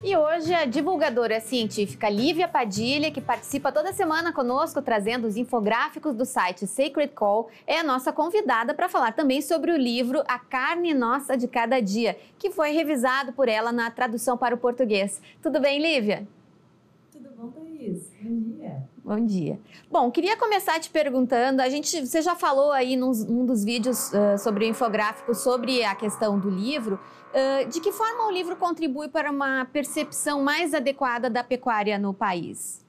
E hoje a divulgadora científica Lívia Padilha, que participa toda semana conosco trazendo os infográficos do site Sacred Call, é a nossa convidada para falar também sobre o livro A Carne Nossa de Cada Dia, que foi revisado por ela na tradução para o português. Tudo bem, Lívia? Tudo bom, Thaís? Bom dia. Bom dia. Bom, queria começar te perguntando, você já falou aí num dos vídeos sobre o infográfico sobre a questão do livro, de que forma o livro contribui para uma percepção mais adequada da pecuária no país?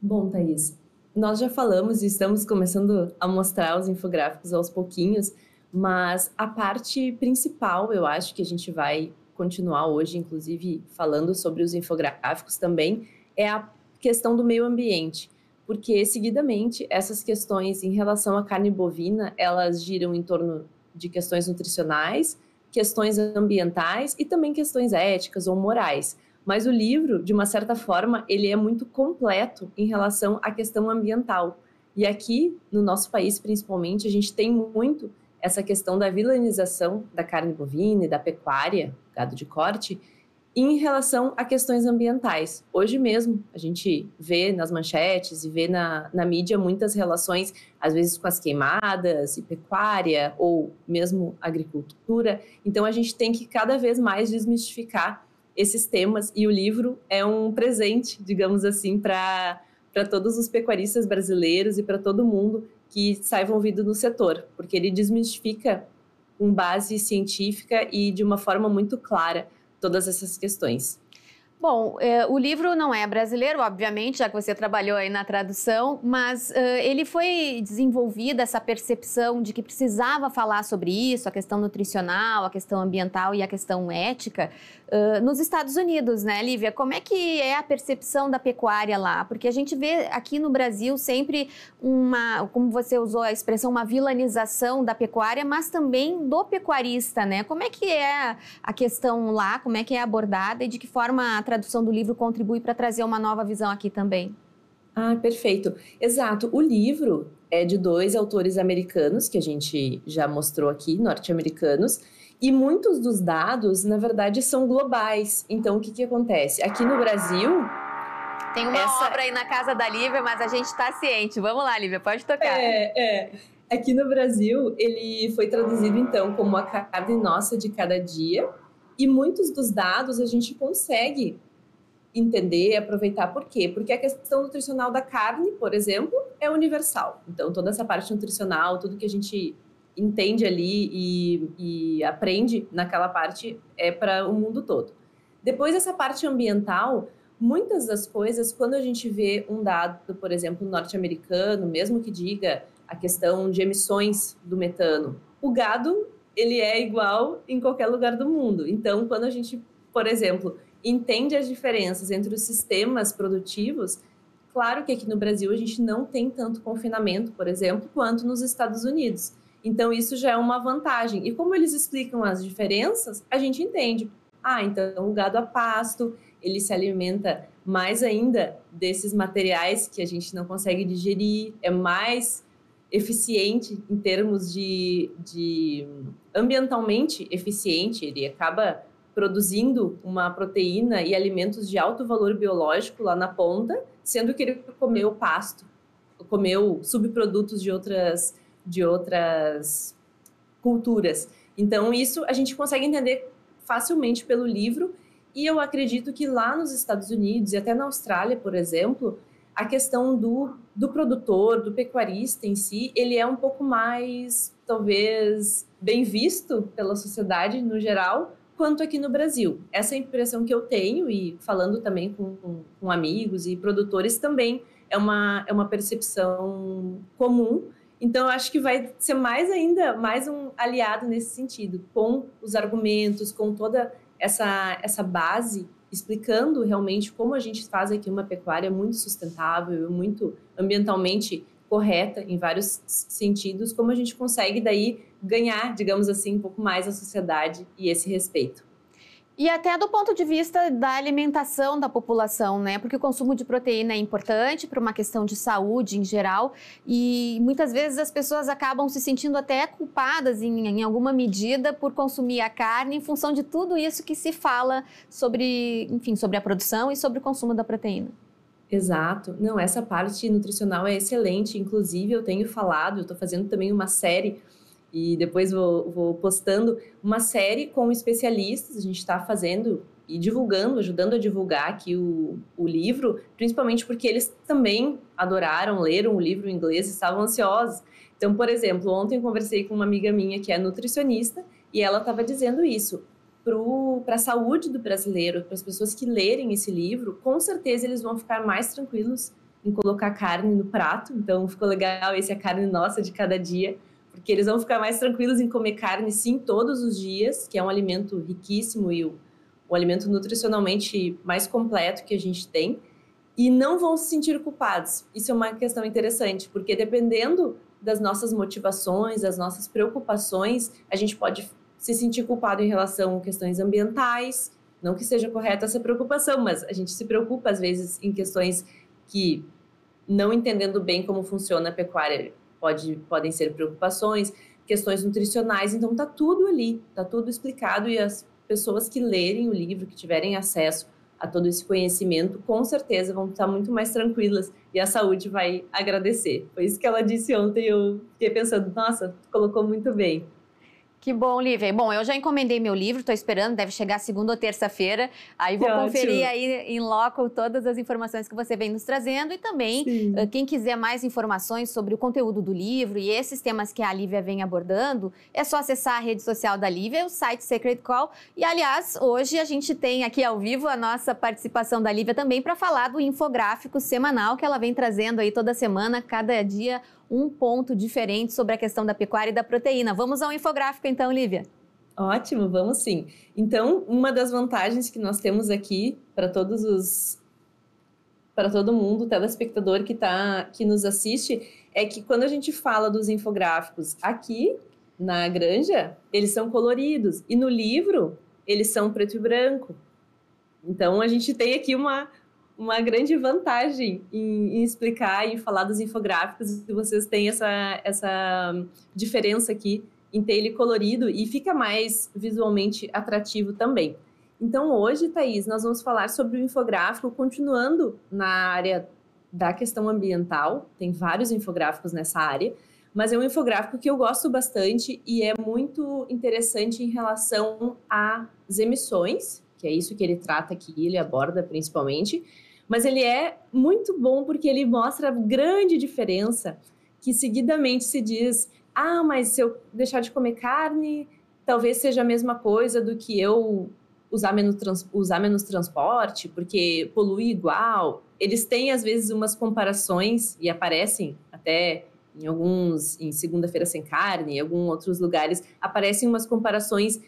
Bom, Thaís, nós já falamos e estamos começando a mostrar os infográficos aos pouquinhos, mas a parte principal, eu acho que a gente vai continuar hoje, inclusive falando sobre os infográficos também, é a questão do meio ambiente, porque seguidamente essas questões em relação à carne bovina, elas giram em torno de questões nutricionais, questões ambientais e também questões éticas ou morais. Mas o livro, de uma certa forma, ele é muito completo em relação à questão ambiental. E aqui, no nosso país principalmente, a gente tem muito essa questão da vilanização da carne bovina e da pecuária, gado de corte, em relação a questões ambientais. Hoje mesmo, a gente vê nas manchetes e vê na mídia muitas relações, às vezes com as queimadas e pecuária, ou mesmo agricultura. Então, a gente tem que cada vez mais desmistificar esses temas, e o livro é um presente, digamos assim, para todos os pecuaristas brasileiros e para todo mundo que está envolvido no setor, porque ele desmistifica com base científica e de uma forma muito clara todas essas questões. Bom, o livro não é brasileiro, obviamente, já que você trabalhou aí na tradução, mas ele foi desenvolvida, essa percepção de que precisava falar sobre isso, a questão nutricional, a questão ambiental e a questão ética, nos Estados Unidos, né, Lívia? Como é que é a percepção da pecuária lá? Porque a gente vê aqui no Brasil sempre como você usou a expressão, uma vilanização da pecuária, mas também do pecuarista, né? Como é que é a questão lá, como é que é abordada e de que forma a tradução do livro contribui para trazer uma nova visão aqui também? Ah, perfeito. Exato. O livro é de dois autores americanos, que a gente já mostrou aqui, norte-americanos, e muitos dos dados, na verdade, são globais. Então, o que acontece? Aqui no Brasil... Tem uma obra aí na casa da Lívia, mas a gente está ciente. Vamos lá, Lívia, pode tocar. Aqui no Brasil, ele foi traduzido, então, como A Carne Nossa de Cada Dia, e muitos dos dados a gente consegue entender, aproveitar. Por quê? Porque a questão nutricional da carne, por exemplo, é universal. Então, toda essa parte nutricional, tudo que a gente entende ali e aprende naquela parte é para o mundo todo. Depois, essa parte ambiental, muitas das coisas, quando a gente vê um dado, por exemplo, norte-americano, mesmo que diga a questão de emissões do metano, o gado, ele é igual em qualquer lugar do mundo. Então, quando a gente, por exemplo, entende as diferenças entre os sistemas produtivos, claro que aqui no Brasil a gente não tem tanto confinamento, por exemplo, quanto nos Estados Unidos. Então, isso já é uma vantagem. E como eles explicam as diferenças, a gente entende. Então o gado a pasto, ele se alimenta mais ainda desses materiais que a gente não consegue digerir, é mais eficiente em termos de ambientalmente eficiente, ele acaba produzindo uma proteína e alimentos de alto valor biológico lá na ponta, sendo que ele comeu pasto, comeu subprodutos de outras culturas. Então, isso a gente consegue entender facilmente pelo livro, e eu acredito que lá nos Estados Unidos e até na Austrália, por exemplo, a questão do produtor, do pecuarista em si, ele é um pouco mais, talvez, bem visto pela sociedade no geral, quanto aqui no Brasil. Essa é a impressão que eu tenho, e falando também com amigos e produtores também, é uma percepção comum. Então, eu acho que vai ser mais um aliado nesse sentido, com os argumentos, com toda essa base, explicando realmente como a gente faz aqui uma pecuária muito sustentável, muito ambientalmente correta em vários sentidos, como a gente consegue daí ganhar, digamos assim, um pouco mais a sociedade e esse respeito. E até do ponto de vista da alimentação da população, né? Porque o consumo de proteína é importante para uma questão de saúde em geral e muitas vezes as pessoas acabam se sentindo até culpadas em alguma medida por consumir a carne em função de tudo isso que se fala sobre, enfim, sobre a produção e sobre o consumo da proteína. Exato. Não, essa parte nutricional é excelente. Inclusive, eu tenho falado, eu estou fazendo também uma série e depois vou postando uma série com especialistas. A gente está fazendo e divulgando, ajudando a divulgar aqui o livro, principalmente porque eles também adoraram, leram o livro em inglês e estavam ansiosos. Então, por exemplo, ontem eu conversei com uma amiga minha que é nutricionista e ela estava dizendo isso. Para a saúde do brasileiro, para as pessoas que lerem esse livro, com certeza eles vão ficar mais tranquilos em colocar carne no prato. Então, ficou legal, esse é a carne nossa de cada dia, porque eles vão ficar mais tranquilos em comer carne, sim, todos os dias, que é um alimento riquíssimo e o alimento nutricionalmente mais completo que a gente tem, e não vão se sentir culpados. Isso é uma questão interessante, porque dependendo das nossas motivações, das nossas preocupações, a gente pode se sentir culpado em relação a questões ambientais, não que seja correta essa preocupação, mas a gente se preocupa às vezes em questões que, não entendendo bem como funciona a pecuária, podem ser preocupações, questões nutricionais, então tá tudo ali, tá tudo explicado e as pessoas que lerem o livro, que tiverem acesso a todo esse conhecimento, com certeza vão estar muito mais tranquilas e a saúde vai agradecer. Foi isso que ela disse ontem, eu fiquei pensando, nossa, colocou muito bem. Que bom, Lívia. Bom, eu já encomendei meu livro, estou esperando, deve chegar segunda ou terça-feira. Aí vou conferir aí em loco todas as informações que você vem nos trazendo e também quem quiser mais informações sobre o conteúdo do livro e esses temas que a Lívia vem abordando, é só acessar a rede social da Lívia, o site Secret Call. E, aliás, hoje a gente tem aqui ao vivo a nossa participação da Lívia também para falar do infográfico semanal que ela vem trazendo aí toda semana, cada dia um ponto diferente sobre a questão da pecuária e da proteína. Vamos ao infográfico então, Lívia? Ótimo, vamos sim. Então, uma das vantagens que nós temos aqui para todo mundo, telespectador que nos assiste, é que quando a gente fala dos infográficos aqui na Granja, eles são coloridos e no livro eles são preto e branco. Então, a gente tem aqui uma grande vantagem em explicar e falar dos infográficos, e vocês têm essa diferença aqui em ter ele colorido e fica mais visualmente atrativo também. Então, hoje, Thaís, nós vamos falar sobre o infográfico, continuando na área da questão ambiental, tem vários infográficos nessa área, mas é um infográfico que eu gosto bastante e é muito interessante em relação às emissões, que é isso que ele trata aqui, ele aborda principalmente, mas ele é muito bom porque ele mostra a grande diferença que seguidamente se diz, mas se eu deixar de comer carne, talvez seja a mesma coisa do que eu usar menos transporte, porque polui igual. Eles têm, às vezes, umas comparações e aparecem até em Segunda-feira Sem Carne, em alguns outros lugares, aparecem umas comparações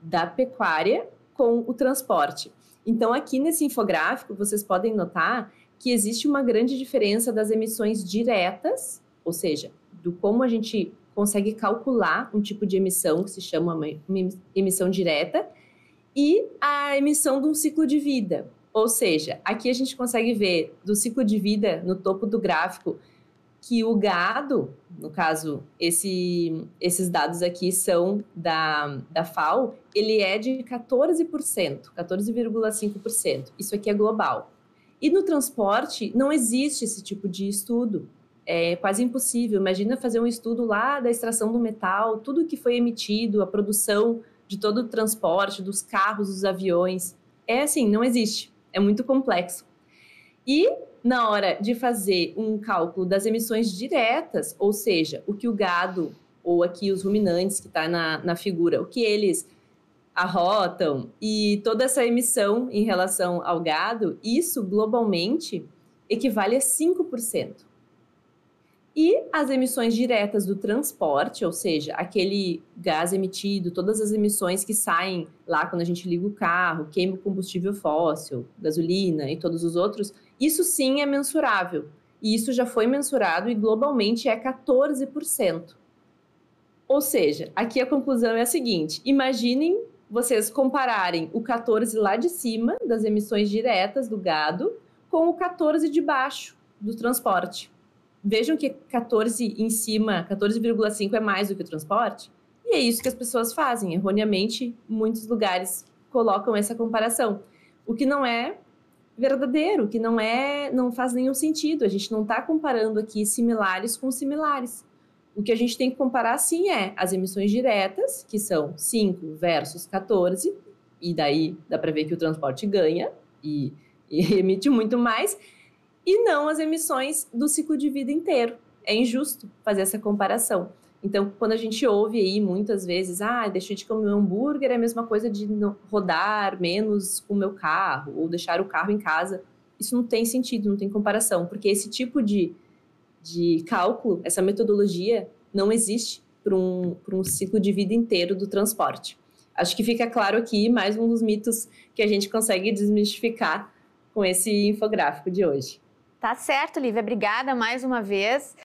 da pecuária com o transporte. Então, aqui nesse infográfico, vocês podem notar que existe uma grande diferença das emissões diretas, ou seja, do como a gente consegue calcular um tipo de emissão que se chama uma emissão direta, e a emissão de um ciclo de vida. Ou seja, aqui a gente consegue ver do ciclo de vida, no topo do gráfico, que o gado, no caso, esses dados aqui são da FAO, ele é de 14%, 14,5%. Isso aqui é global. E no transporte, não existe esse tipo de estudo. É quase impossível. Imagina fazer um estudo lá da extração do metal, tudo que foi emitido, a produção de todo o transporte, dos carros, dos aviões. É assim, não existe. É muito complexo. E na hora de fazer um cálculo das emissões diretas, ou seja, o que o gado, ou aqui os ruminantes que está na figura, o que eles arrotam e toda essa emissão em relação ao gado, isso globalmente equivale a 5%. E as emissões diretas do transporte, ou seja, aquele gás emitido, todas as emissões que saem lá quando a gente liga o carro, queima o combustível fóssil, gasolina e todos os outros, isso sim é mensurável. E isso já foi mensurado e globalmente é 14%. Ou seja, aqui a conclusão é a seguinte: imaginem vocês compararem o 14 lá de cima, das emissões diretas do gado, com o 14 de baixo do transporte. Vejam que 14 em cima, 14,5 é mais do que o transporte. E é isso que as pessoas fazem. Erroneamente, muitos lugares colocam essa comparação. O que não é verdadeiro, que não faz nenhum sentido. A gente não está comparando aqui similares com similares. O que a gente tem que comparar, sim, é as emissões diretas, que são 5 versus 14, e daí dá para ver que o transporte ganha e emite muito mais, e não as emissões do ciclo de vida inteiro. É injusto fazer essa comparação. Então, quando a gente ouve aí muitas vezes, deixei de comer um hambúrguer, é a mesma coisa de rodar menos com o meu carro, ou deixar o carro em casa. Isso não tem sentido, não tem comparação, porque esse tipo de cálculo, essa metodologia, não existe para um ciclo de vida inteiro do transporte. Acho que fica claro aqui mais um dos mitos que a gente consegue desmistificar com esse infográfico de hoje. Tá certo, Lívia. Obrigada mais uma vez.